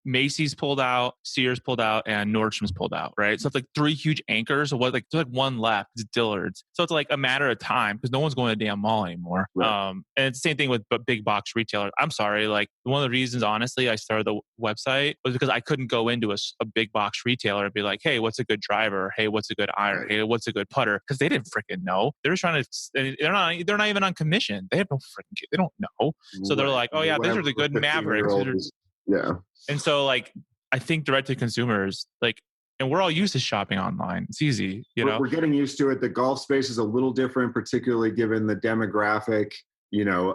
Macy's pulled out, Sears pulled out, and Nordstrom's pulled out, right? So it's like 3 huge anchors. So what? Like there's like one left. It's Dillard's. So it's like a matter of time because no one's going to the damn mall anymore. Right. And it's the same thing with big box retailers. I'm sorry, like one of the reasons, honestly, I started the website was because I couldn't go into a big box retailer and be like, hey, what's a good driver? Hey, what's a good iron? Right. Hey, what's a good putter? Because they didn't freaking know. They're just trying to. They're not even on commission. They have no freaking. They don't know. So they're like, oh yeah, these are the good Mavericks. Yeah. And so like I think direct to consumers, like, and we're all used to shopping online. It's easy, you know. We're getting used to it. The golf space is a little different, particularly given the demographic,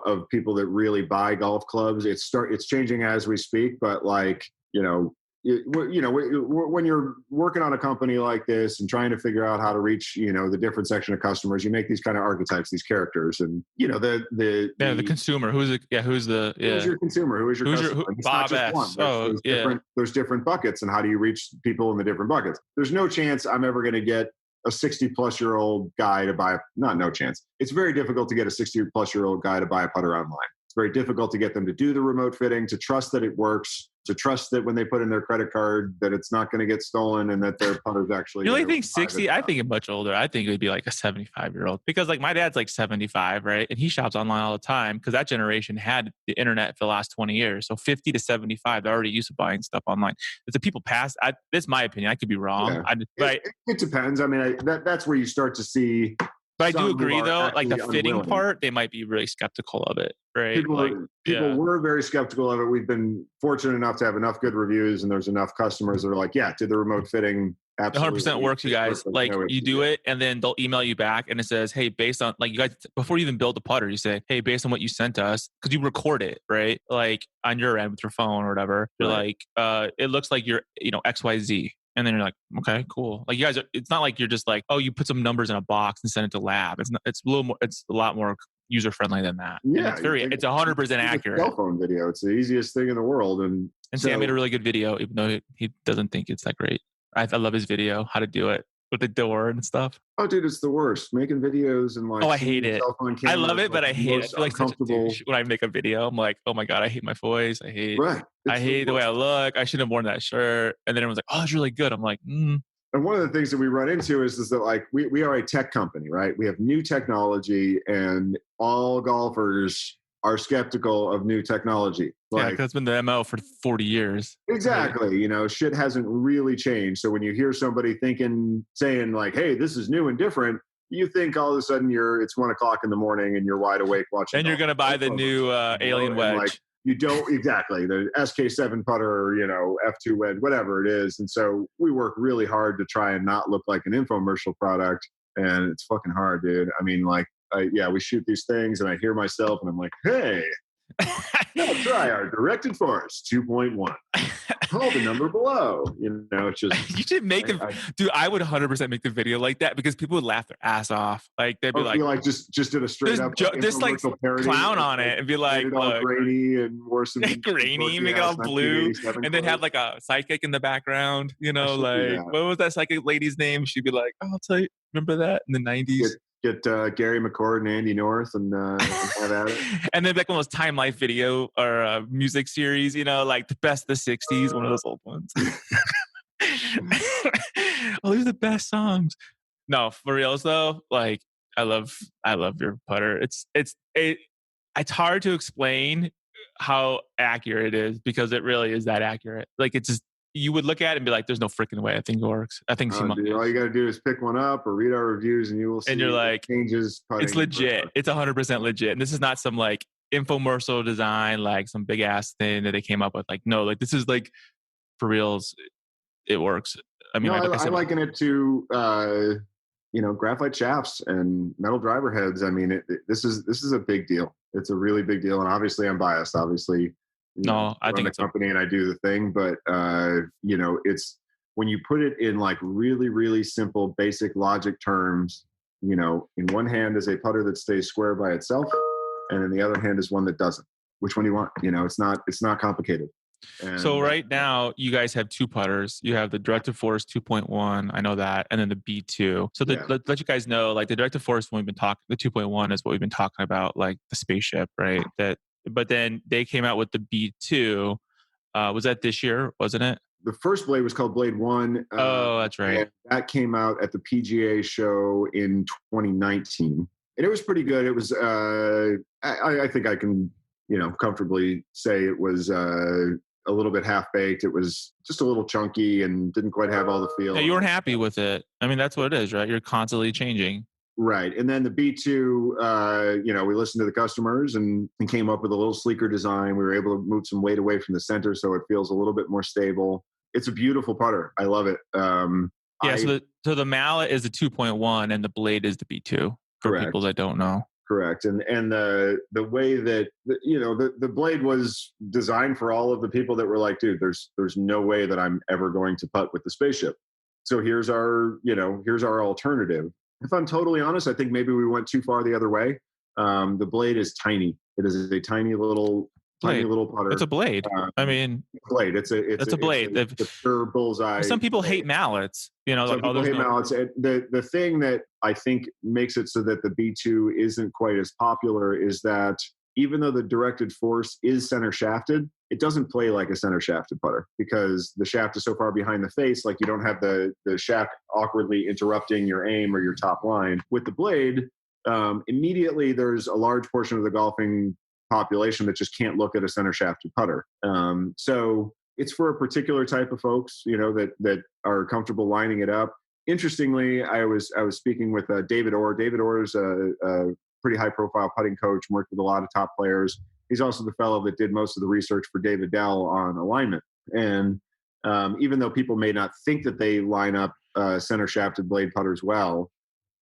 of people that really buy golf clubs. It's changing as we speak, but like, when you're working on a company like this and trying to figure out how to reach, the different section of customers, you make these kind of archetypes, these characters, and the consumer. Who's your consumer? Who is your customer? It's Bob not just S. one. There's different buckets, and how do you reach people in the different buckets? There's no chance I'm ever going to get a 60-plus-year-old guy to buy. Not no chance. It's very difficult to get a 60-plus-year-old guy to buy a putter online. It's very difficult to get them to do the remote fitting, to trust that it works, to trust that when they put in their credit card that it's not going to get stolen and that their putter's actually. You really think 60? I think much older. I think it would be like a 75-year-old because like my dad's like 75, right? And he shops online all the time because that generation had the internet for the last 20 years. So 50 to 75, they're already used to buying stuff online. If the people past, this is my opinion. I could be wrong. Yeah. It depends. I mean, that's where you start to see. But I do agree, though, like the fitting part, they might be really skeptical of it, right? People were very skeptical of it. We've been fortunate enough to have enough good reviews, and there's enough customers that are like, yeah, did the remote fitting absolutely 100% works, you guys. Like you do it, and then they'll email you back, and it says, hey, based on, like you guys, before you even build the putter, you say, hey, based on what you sent us, because you record it, right? Like on your end with your phone or whatever, you're like, it looks like you're, XYZ. And then you're like, okay, cool. Like you guys, it's not like you're just like, oh, you put some numbers in a box and send it to lab. It's a lot more user friendly than that. Yeah, and it's 100% accurate. Cell phone video. It's the easiest thing in the world. And Sam made a really good video, even though he doesn't think it's that great. I love his video, how to do it with the door and stuff. Oh, dude, it's the worst. Making videos and like. Oh, I hate it. I love it, but I hate it. I feel like such a douche when I make a video. I'm like, oh my God, I hate my voice. I hate the way I look. I shouldn't have worn that shirt. And then everyone's like, oh, it's really good. I'm like, And one of the things that we run into is that like we are a tech company, right? We have new technology, and all golfers are skeptical of new technology. Like, because it's been the MO for 40 years. Exactly. Shit hasn't really changed. So when you hear somebody saying like, hey, this is new and different, you think all of a sudden it's 1:00 in the morning and you're wide awake watching. And you're going to buy the new Alien Wedge. Like, you don't exactly the SK7 putter, F2 wedge, whatever it is. And so we work really hard to try and not look like an infomercial product. And it's fucking hard, dude. I mean, like, we shoot these things and I hear myself and I'm like, hey, now try our directed force 2.1. Call the number below. It's just. You should make dude, I would 100% make the video like that because people would laugh their ass off. Like they'd be like just did a straight up just like clown on it and be like, look, grainy and wore some grainy, make it all blue, and then have like a psychic in the background. What was that psychic lady's name? She'd be like, oh, I'll tell you, remember that in the 90s? Get Gary McCord and Andy North and have at it. And then like one of those Time Life video or music series, like the best of the 60s, one of those old ones. Oh, these are the best songs. No, for reals though, like I love your putter. It's hard to explain how accurate it is because it really is that accurate. Like it's just, you would look at it and be like, there's no freaking way I think it works. I think dude, all you got to do is pick one up or read our reviews and you will see. And you're like, changes. It's legit. It's 100% legit. And this is not some like infomercial design, like some big ass thing that they came up with. Like, no, like this is like for reals. It works. I mean, I liken it to, graphite shafts and metal driver heads. I mean, this is a big deal. It's a really big deal. And obviously I'm biased, obviously. I think it's a company and I do the thing, but it's when you put it in like really, really simple, basic logic terms, in one hand is a putter that stays square by itself. And in the other hand is one that doesn't. Which one do you want? It's not complicated. So And right now, you guys have two putters. You have the Directed Force 2.1, I know that, and then the B2. So yeah, let you guys know, like the Directed Force, when we've been talking, the 2.1 is what we've been talking about, like the spaceship, right? But then they came out with the B2. Was that this year? Wasn't it? the first blade was called Blade One, Oh, that's right. and that came out at the PGA show in 2019, and it was pretty good. It was, I think I can, comfortably say it was a little bit half baked. It was just a little chunky and didn't quite have all the feel. Yeah, you weren't happy with it. I mean, that's what it is, right? You're constantly changing. Right. And then the B2, we listened to the customers and came up with a little sleeker design. We were able to move some weight away from the center so it feels a little bit more stable. It's a beautiful putter. I love it. Yeah, so the mallet is the 2.1 and the blade is the B2 for Correct. people that don't know. Correct. And the way that the blade was designed for all of the people that were like, dude, there's no way that I'm ever going to putt with the spaceship. So here's our alternative. If I'm totally honest, I think maybe we went too far the other way. The blade is tiny. It is a tiny little putter. It's a blade. I mean, blade. It's a blade. It's a pure bullseye. Some people hate mallets. Some people hate mallets. The thing that I think makes it so that the B2 isn't quite as popular is that even though the Directed Force is center shafted, it doesn't play like a center shafted putter because the shaft is so far behind the face, like you don't have the shaft awkwardly interrupting your aim or your top line. With the blade, immediately there's a large portion of the golfing population that just can't look at a center shafted putter. So it's for a particular type of folks, that are comfortable lining it up. Interestingly, I was speaking with David Orr. David Orr is a pretty high profile putting coach, worked with a lot of top players. He's also the fellow that did most of the research for David Dell on alignment. And even though people may not think that they line up center shafted blade putters well,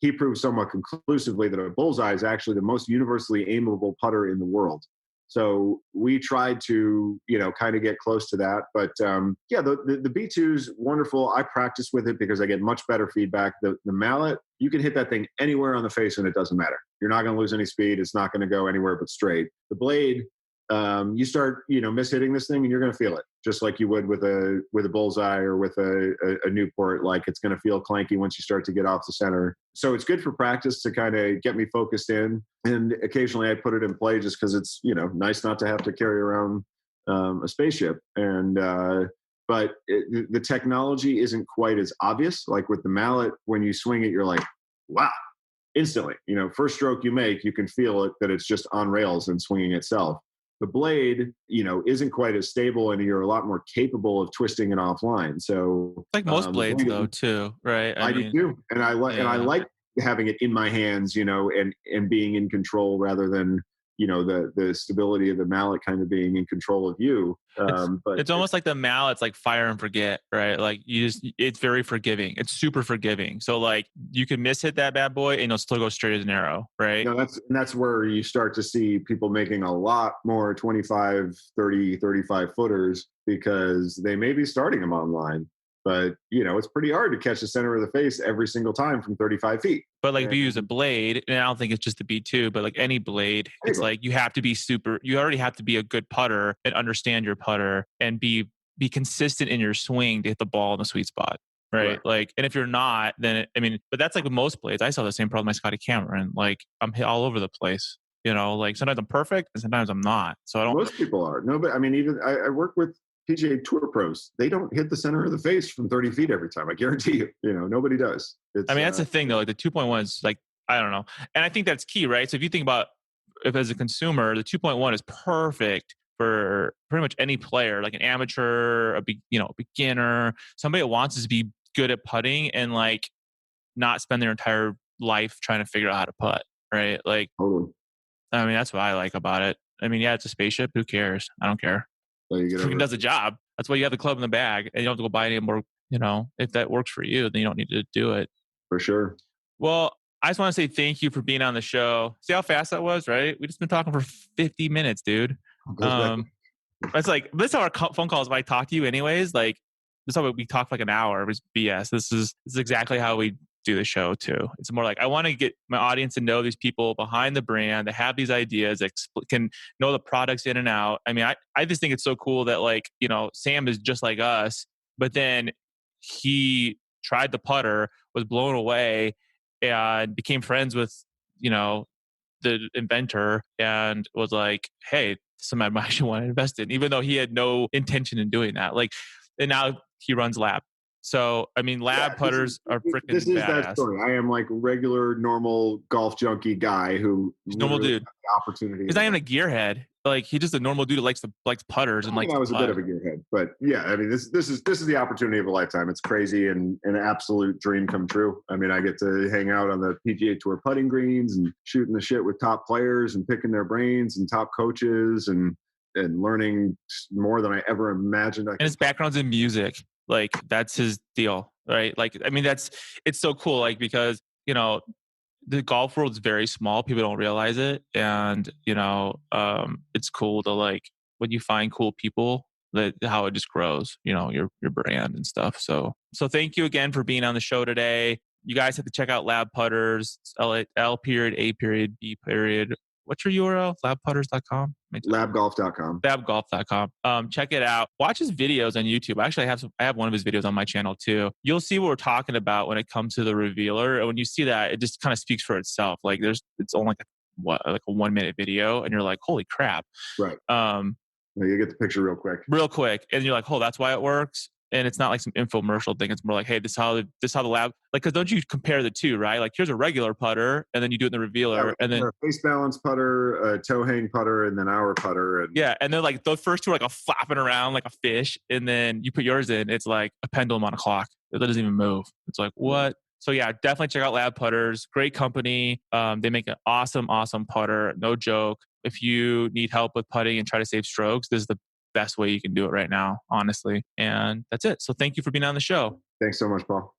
he proved somewhat conclusively that a bullseye is actually the most universally aimable putter in the world. So we tried to, kind of get close to that. But the B2 is wonderful. I practice with it because I get much better feedback. The mallet, you can hit that thing anywhere on the face and it doesn't matter. You're not going to lose any speed. It's not going to go anywhere but straight. The blade, you start, mishitting this thing and you're going to feel it just like you would with a bullseye or with a Newport. Like it's going to feel clanky once you start to get off the center. So it's good for practice to kind of get me focused in. And occasionally I put it in play just because it's, nice not to have to carry around a spaceship. And, but the technology isn't quite as obvious. Like with the mallet, when you swing it, you're like, wow, instantly, first stroke you make, you can feel it, that it's just on rails and swinging itself. The blade, isn't quite as stable and you're a lot more capable of twisting it offline. So like most blades though too, right? I do too. And I like having it in my hands, and being in control rather than, the stability of the mallet kind of being in control of you. But it's almost like the mallet's like fire and forget, right? Like it's very forgiving. It's super forgiving. So like you can hit that bad boy and it'll still go straight as an arrow, right? That's where you start to see people making a lot more 25, 30, 35 footers because they may be starting them online. But, it's pretty hard to catch the center of the face every single time from 35 feet. But like if you use a blade, and I don't think it's just the B2, but like any blade, it's like you have to be you already have to be a good putter and understand your putter and be consistent in your swing to hit the ball in the sweet spot. Right. Like, and if you're not, then but that's like with most blades. I saw the same problem with my Scotty Cameron. Like I'm hit all over the place. Like sometimes I'm perfect and sometimes I'm not. So I don't. Most people are. No, but even I work with PGA Tour pros. They don't hit the center of the face from 30 feet every time. I guarantee you. Nobody does. That's the thing though. Like the 2.1 is like, I don't know. And I think that's key, right? So if you think about if as a consumer, the 2.1 is perfect for pretty much any player, like an amateur, a beginner, somebody that wants to be good at putting and like not spend their entire life trying to figure out how to putt, right? Like, totally. That's what I like about it. It's a spaceship. Who cares? I don't care. It does the job. That's why you have the club in the bag and you don't have to go buy any more, if that works for you, then you don't need to do it. For sure. Well, I just want to say thank you for being on the show. See how fast that was, right? We just been talking for 50 minutes, dude. That's like, this is how our phone calls might talk to you anyways. Like this is how we talk for like an hour. It was BS. This is exactly how we do the show too. It's more like I want to get my audience to know these people behind the brand that have these ideas that can know the products in and out. I mean, I just think it's so cool that like, Sam is just like us, but then he tried the putter, was blown away, and became friends with, you know, the inventor and was like, hey, somebody I actually want to invest in, even though he had no intention in doing that. Like, and now he runs Lab. So, I mean, Yeah, Lab putters are this freaking is that badass. story. I am like regular, normal golf junkie guy who He's a normal literally dude. had the opportunity He's in not even life. a gearhead. Like, he's just a normal dude that likes putters and I mean, likes I to was a bit putt. of a gearhead, but yeah, I mean, this is the opportunity of a lifetime. It's crazy and an absolute dream come true. I mean, I get to hang out on the PGA Tour putting greens and shooting the shit with top players and picking their brains and top coaches and learning more than I ever imagined I And could. his background's in music. Like, that's his deal, right? Like, I mean, it's so cool. Like, because, the golf world is very small. People don't realize it. And, it's cool to like, when you find cool people, that how it just grows, your brand and stuff. So thank you again for being on the show today. You guys have to check out Lab Putters, L period, A period, B period. What's your URL? Labputters.com? Labgolf.com. Labgolf.com. Check it out. Watch his videos on YouTube. Actually, I have one of his videos on my channel too. You'll see what we're talking about when it comes to the revealer. And when you see that, it just kind of speaks for itself. Like it's only like a 1 minute video, and you're like, holy crap. Right. Um, You get the picture real quick. and you're like, oh, that's why it works. And it's not like some infomercial thing. It's more like, hey, this is how the lab, like, because don't you compare the two, right? Like, here's a regular putter, and then you do it in the Yeah, revealer, and then a face balance putter, a toe hang putter, and then our putter. And yeah, and then like the first two are like a flapping around like a fish, and then you put yours in, it's like a pendulum on a clock. It doesn't even move. It's like what? So yeah, definitely check out Lab Putters. Great company. They make an awesome putter. No joke. If you need help with putting and try to save strokes, this is the best way you can do it right now, honestly. And that's it. So thank you for being on the show. Thanks so much, Paul.